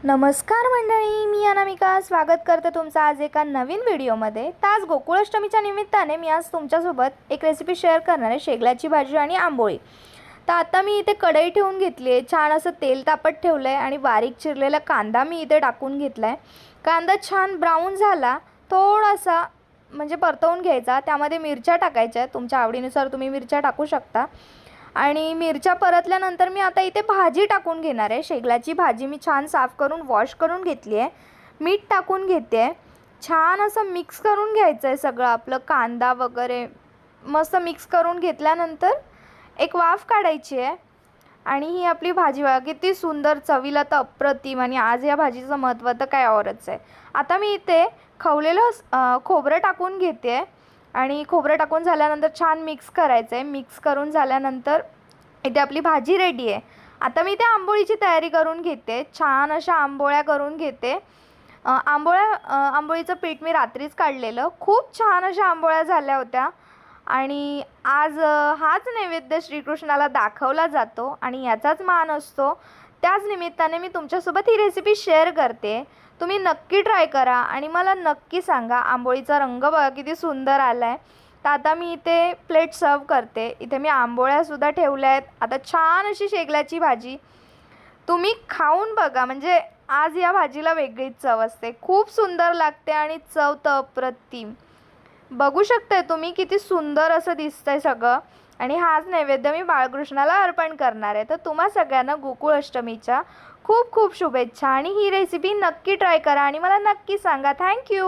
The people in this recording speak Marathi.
नमस्कार मंडळी, मी अनामिका स्वागत करते तुमचं आज एका नवीन व्हिडिओमध्ये। तर आज गोकुळाष्टमीच्या निमित्ताने मी आज तुमच्यासोबत एक रेसिपी शेअर करणार आहे, शेगलाची भाजी आणि आंबोळी। तर आता मी इथे कढई ठेवून घेतली आहे, छान असं तेल तापत ठेवलं आहे आणि बारीक चिरलेला कांदा मी इथे टाकून घेतला आहे। कांदा छान ब्राऊन झाला, थोडासा म्हणजे परतवून घ्यायचा, त्यामध्ये मिरच्या टाकायच्या, तुमच्या आवडीनुसार तुम्ही मिरच्या टाकू शकता। आणि मिरच्या परतल्यानंतर मी आता इथे भाजी टाकून घेणार आहे। शेगलाची भाजी मी छान साफ करून वॉश करून घेतली आहे। मीठ टाकून घेते, छान असं मिक्स करून घ्यायचं आहे सगळं, आपलं कांदा वगैरे मस्त मिक्स करून घेतल्यानंतर एक वाफ काढायची आहे। आणि ही आपली भाजी बघा किती सुंदर, चवीला तर अप्रतिम, आणि आज या भाजीचं महत्त्व तर काय औरच आहे। आता मी इथे खवलेलं खोबरं टाकून घेते आणि खोबरं टाकून झाल्यानंतर छान मिक्स करायचं आहे। मिक्स करून झाल्यानंतर इथे आपली भाजी रेडी आहे। आता मी इथे आंबोळीची तयारी करून घेते, छान अशा आंबोळ्या करून घेते। आंबोळीचं पीठ मी रात्रीच काढलेलं, खूप छान अशा आंबोळ्या झाल्या होत्या। आणि आज हाच नैवेद्य श्रीकृष्णाला दाखवला जातो आणि याचाच मान असतो, त्याच निमित्ताने मी तुमच्यासोबत ही रेसिपी शेअर करते। तुम्ही नक्की ट्राय करा आणि मला नक्की सांगा। आंबोळीचा रंग बघा किती सुंदर आला आहे। तर आता मी इथे प्लेट सर्व करते। इथे मी आंबोळ्यासुद्धा ठेवल्या आहेत। आता छान अशी शेगलाची भाजी तुम्ही खाऊन बघा, म्हणजे आज या भाजीला वेगळीच चव असते, खूप सुंदर लागते आणि चव तर अप्रतिम। बघू शकताय तुम्ही किती सुंदर असं दिसतंय सगळं। आणि हाच नैवेद्य मी बाळकृष्णाला अर्पण करणार आहे। तर तुम्हा सगळ्यांना गोकुळ अष्टमीच्या खूप खूप शुभेच्छा आणि ही रेसिपी नक्की ट्राय करा आणि मला नक्की सांगा। थँक्यू।